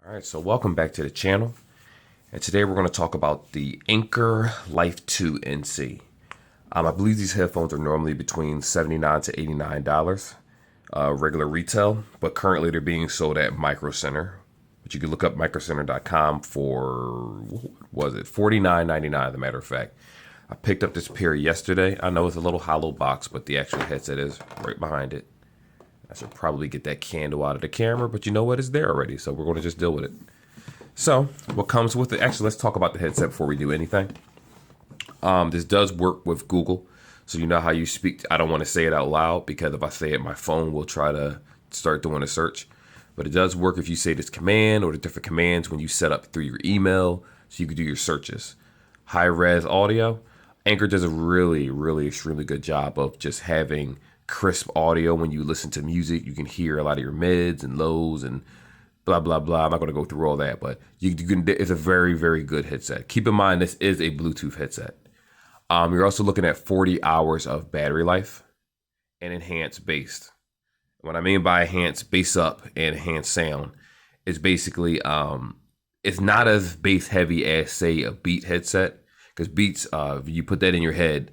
All right, so welcome back to the channel. And today we're going to talk about the Anker Life 2 NC. I believe these headphones are normally between $79 to $89 regular retail, but currently they're being sold at Micro Center. But you can look up microcenter.com for, what was it, $49.99 as a matter of fact. I picked up this pair yesterday. I know it's a little hollow box, but the actual headset is right behind it. I should probably get that candle out of the camera, but you know what? It's there already, so we're going to just deal with it. So, what comes with it? Actually, let's talk about the headset before we do anything. This does work with Google, so you know how you speak. I don't want to say it out loud because if I say it, my phone will try to start doing a search. But it does work if you say this command or the different commands when you set up through your email, so you can do your searches. High-res audio. Anker does a really extremely good job of just having crisp audio when you listen to music. You can hear a lot of your mids and lows and blah blah blah. I'm not going to go through all that, but you can. It's a very good headset. Keep in mind this is a Bluetooth headset. You're also looking at 40 hours of battery life and enhanced bass. What I mean by enhanced bass up and enhanced sound is basically it's not as bass heavy as say a Beat headset, because Beats if you put that in your head,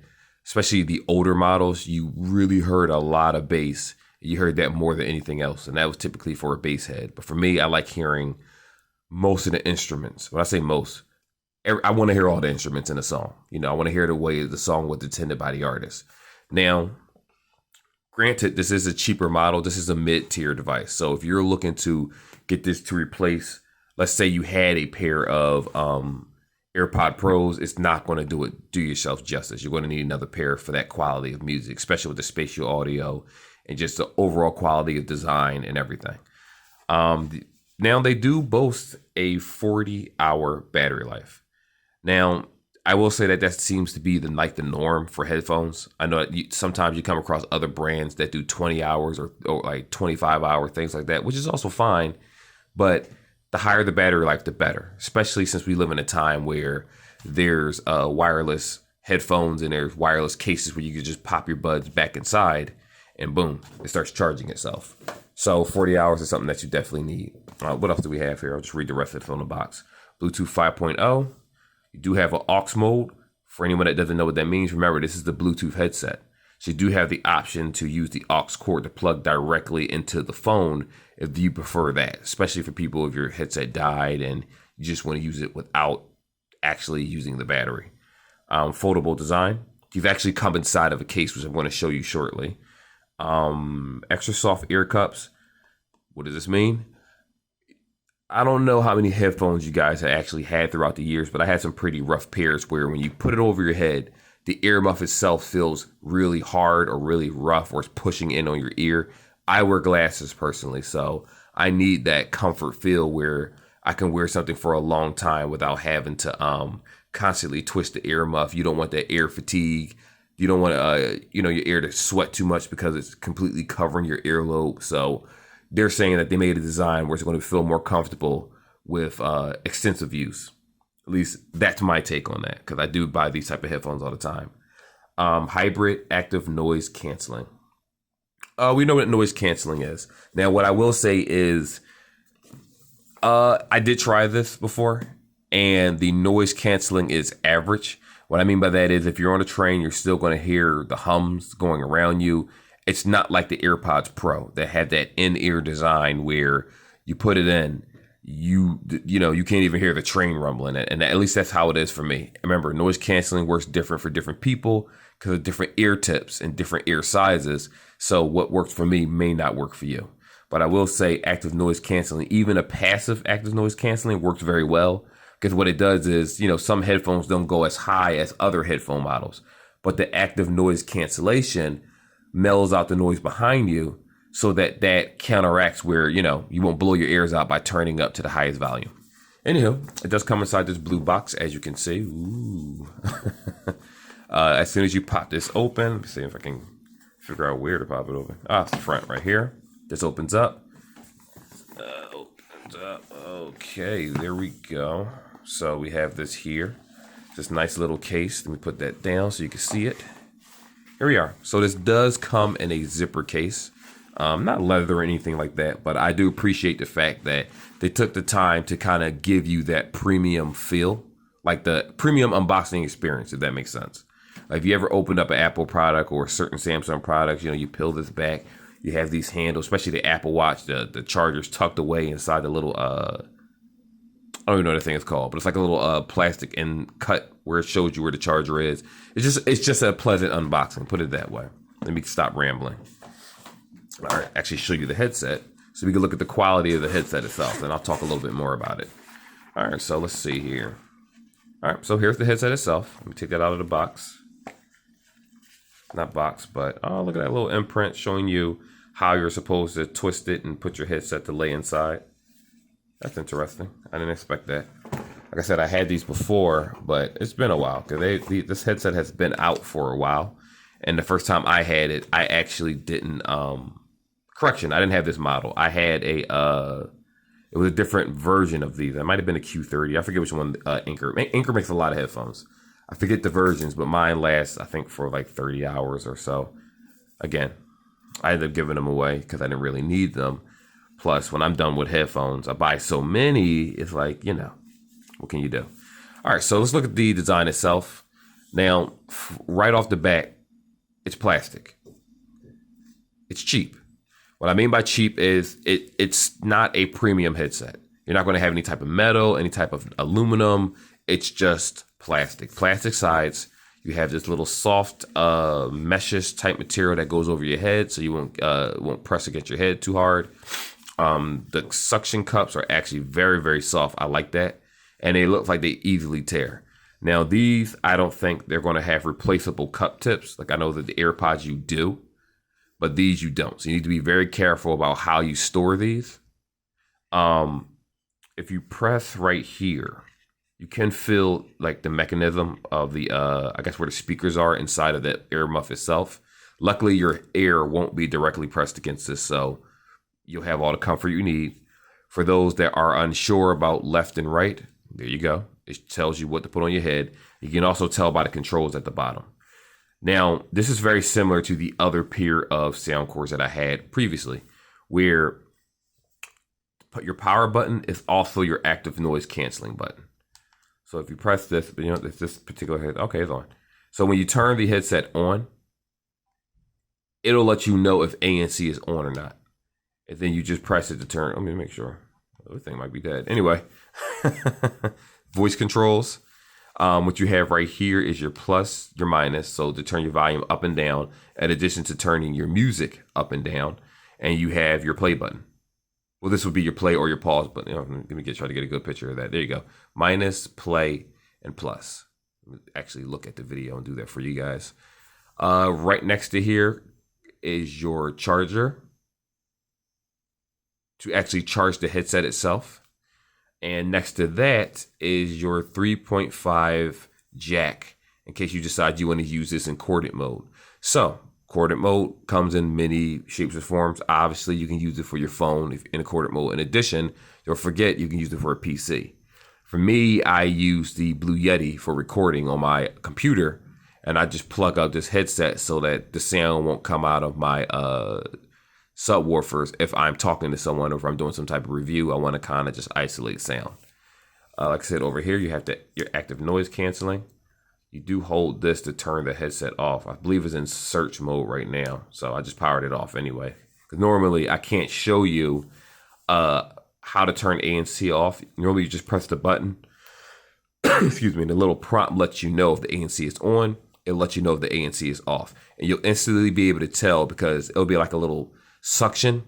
especially the older models, you really heard a lot of bass. You heard that more than anything else, and that was typically for a bass head. But for me, I like hearing most of the instruments. When I say most, I want to hear all the instruments in a song. You know, I want to hear the way the song was intended by the artist. Now, granted, this is a cheaper model. This is a mid-tier device. So if you're looking to get this to replace, let's say you had a pair of AirPod Pros, it's not going to do yourself justice. You're going to need another pair for that quality of music, especially with the spatial audio and just the overall quality of design and everything. Now they do boast a 40-hour battery life. Now, I will say that seems to be the norm for headphones. I know that sometimes you come across other brands that do 20 hours or like 25-hour things like that, which is also fine. But the higher the battery life, the better, especially since we live in a time where there's wireless headphones and there's wireless cases where you can just pop your buds back inside and boom, it starts charging itself. So 40 hours is something that you definitely need. What else do we have here? I'll just read the rest of it from the box. Bluetooth 5.0. You do have an aux mode. For anyone that doesn't know what that means, remember, this is the Bluetooth headset. So you do have the option to use the aux cord to plug directly into the phone if you prefer that, especially for people if your headset died and you just want to use it without actually using the battery. Foldable design. You've actually come inside of a case, which I'm going to show you shortly. Extra soft ear cups. What does this mean? I don't know how many headphones you guys have actually had throughout the years, but I had some pretty rough pairs where when you put it over your head, the ear muff itself feels really hard or really rough or it's pushing in on your ear. I wear glasses personally, so I need that comfort feel where I can wear something for a long time without having to constantly twist the ear muff. You don't want that ear fatigue. You don't want your ear to sweat too much because it's completely covering your earlobe. So they're saying that they made a design where it's going to feel more comfortable with extensive use. At least that's my take on that, because I do buy these type of headphones all the time. Hybrid active noise canceling. We know what noise canceling is. Now, what I will say is I did try this before, and the noise canceling is average. What I mean by that is if you're on a train, you're still going to hear the hums going around you. It's not like the AirPods Pro that had that in-ear design where you put it in, you can't even hear the train rumbling. And at least that's how it is for me. Remember, noise canceling works different for different people because of different ear tips and different ear sizes. So what works for me may not work for you. But I will say active noise canceling, even a passive active noise canceling, works very well. Because what it does is, some headphones don't go as high as other headphone models. But the active noise cancellation mellows out the noise behind you so that counteracts where, you won't blow your ears out by turning up to the highest volume. Anywho, it does come inside this blue box, as you can see. Ooh. As soon as you pop this open, let me see if I can figure out where to pop it open. It's the front right here. This opens up. Okay, there we go. So we have this here. This nice little case. Let me put that down so you can see it. Here we are. So this does come in a zipper case. Not leather or anything like that, but I do appreciate the fact that they took the time to kind of give you that premium feel, like the premium unboxing experience, if that makes sense. Like if you ever opened up an Apple product or certain Samsung products, you peel this back, you have these handles, especially the Apple Watch, the charger's tucked away inside the little, I don't even know what the thing is called, but it's like a little plastic and cut where it shows you where the charger is. It's just a pleasant unboxing, put it that way. Let me stop rambling. All right, actually show you the headset so we can look at the quality of the headset itself, and I'll talk a little bit more about it. All right, so let's see here. All right, so here's the headset itself. Let me take that out of the box. Not box, but oh, look at that little imprint showing you how you're supposed to twist it and put your headset to lay inside. That's interesting. I didn't expect that. Like I said, I had these before, but it's been a while because this headset has been out for a while. And the first time I had it, I actually didn't. Correction, I didn't have this model. I had it was a different version of these. It might have been a Q30. I forget which one. Anker. Anker makes a lot of headphones. I forget the versions, but mine lasts, I think, for like 30 hours or so. Again, I ended up giving them away because I didn't really need them. Plus, when I'm done with headphones, I buy so many, it's like, what can you do? All right, so let's look at the design itself. Now, right off the bat, it's plastic. It's cheap. What I mean by cheap is it's not a premium headset. You're not going to have any type of metal, any type of aluminum. It's just plastic. Plastic sides. You have this little soft meshes type material that goes over your head, so you won't press against your head too hard. The suction cups are actually very, very soft. I like that. And they look like they easily tear. Now these, I don't think they're going to have replaceable cup tips. Like I know that the AirPods you do, but these you don't. So you need to be very careful about how you store these. If you press right here, you can feel like the mechanism of the, I guess where the speakers are inside of that ear muff itself. Luckily, your ear won't be directly pressed against this, so you'll have all the comfort you need. For those that are unsure about left and right, there you go. It tells you what to put on your head. You can also tell by the controls at the bottom. Now, this is very similar to the other pair of soundcores that I had previously, where your power button is also your active noise canceling button. So if you press this, this particular head, okay, it's on. So when you turn the headset on, it'll let you know if ANC is on or not. And then you just press it to turn. Let me make sure. The thing might be dead. Anyway, voice controls. What you have right here is your plus, your minus. So to turn your volume up and down, in addition to turning your music up and down. And you have your play button. Well, this would be your play or your pause button. Let me try to get a good picture of that. There you go. Minus, play, and plus. Let me actually look at the video and do that for you guys. Right next to here is your charger to actually charge the headset itself. And next to that is your 3.5 jack in case you decide you want to use this in coordinate mode. So coordinate mode comes in many shapes and forms. Obviously, you can use it for your phone if in a coordinate mode. In addition, don't forget you can use it for a PC. For me, I use the Blue Yeti for recording on my computer, and I just plug out this headset so that the sound won't come out of my subwoofers if I'm talking to someone or if I'm doing some type of review. I want to kind of just isolate sound. Like I said, over here you have your active noise canceling. You do hold this to turn the headset off. I believe it's in search mode right now, so I just powered it off anyway. Because normally I can't show you how to turn ANC off. Normally you just press the button. Excuse me. The little prompt lets you know if the ANC is on. It'll let you know if the ANC is off, and you'll instantly be able to tell because it'll be like a little suction,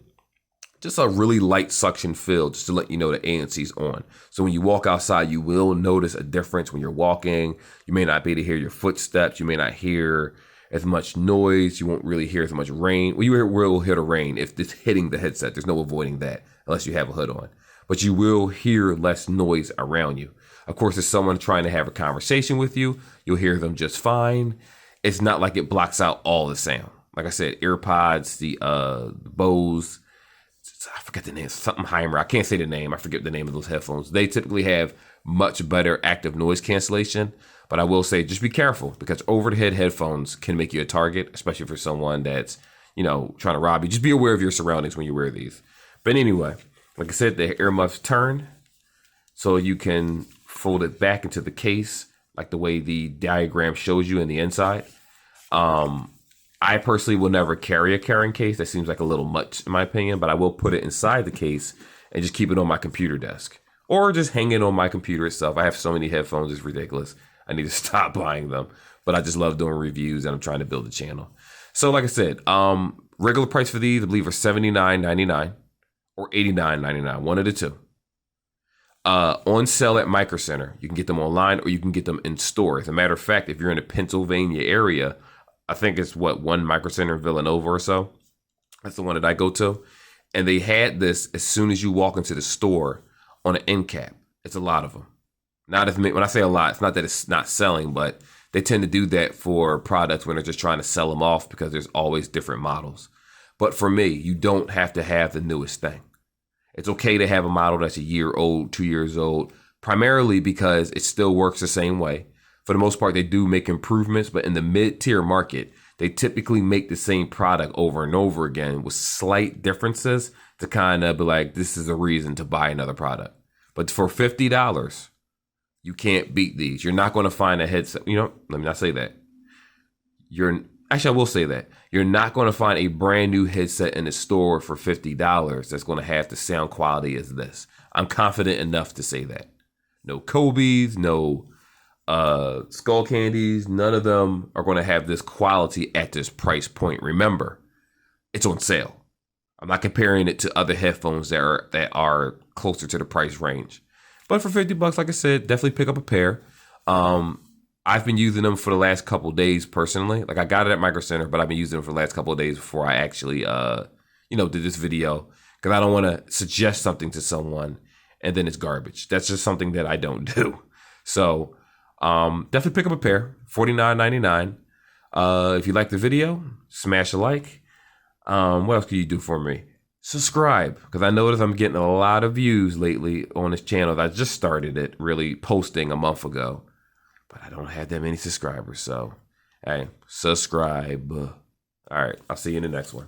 just a really light suction feel, just to let you know the ANC is on. So when you walk outside, you will notice a difference when you're walking. You may not be able to hear your footsteps. You may not hear as much noise. You won't really hear as much rain. Well, you will hear the rain if it's hitting the headset. There's no avoiding that unless you have a hood on. But you will hear less noise around you. Of course, if someone trying to have a conversation with you, you'll hear them just fine. It's not like it blocks out all the sound. Like I said, AirPods, the Bose, I forget the name, something Heimer. I can't say the name. I forget the name of those headphones. They typically have much better active noise cancellation. But I will say, just be careful because over-the-head headphones can make you a target, especially for someone that's, trying to rob you. Just be aware of your surroundings when you wear these. But anyway, like I said, the earmuffs turn so you can fold it back into the case like the way the diagram shows you in the inside. I personally will never carry a carrying case. That seems like a little much in my opinion, but I will put it inside the case and just keep it on my computer desk or just hang it on my computer itself. I have so many headphones, it's ridiculous. I need to stop buying them, but I just love doing reviews and I'm trying to build a channel. So like I said, regular price for these, I believe, are $79.99 or $89.99, one of the two. On sale at Micro Center. You can get them online or you can get them in store. As a matter of fact, if you're in the Pennsylvania area, I think it's one Micro Center in Villanova or so. That's the one that I go to. And they had this as soon as you walk into the store on an end cap. It's a lot of them. Not as many. When I say a lot, it's not that it's not selling, but they tend to do that for products when they're just trying to sell them off because there's always different models. But for me, you don't have to have the newest thing. It's okay to have a model that's a year old, 2 years old, primarily because it still works the same way. For the most part, they do make improvements, but in the mid-tier market, they typically make the same product over and over again with slight differences to kind of be like, this is a reason to buy another product. But for $50, you can't beat these. You're not going to find a headset. Let me not say that. Actually, I will say that. You're not going to find a brand new headset in the store for $50 that's going to have the sound quality as this. I'm confident enough to say that. No Kobe's, no Skull Candies, none of them are going to have this quality at this price point. Remember, it's on sale. I'm not comparing it to other headphones that are closer to the price range. But for $50, like I said, definitely pick up a pair. I've been using them for the last couple of days personally. Like I got it at Micro Center, but I've been using them for the last couple of days before I actually, did this video because I don't want to suggest something to someone and then it's garbage. That's just something that I don't do. So definitely pick up a pair, $49.99. If you like the video, smash a like. What else can you do for me? Subscribe, because I notice I'm getting a lot of views lately on this channel. I just started it really posting a month ago, but I don't have that many subscribers. So, hey, subscribe. All right, I'll see you in the next one.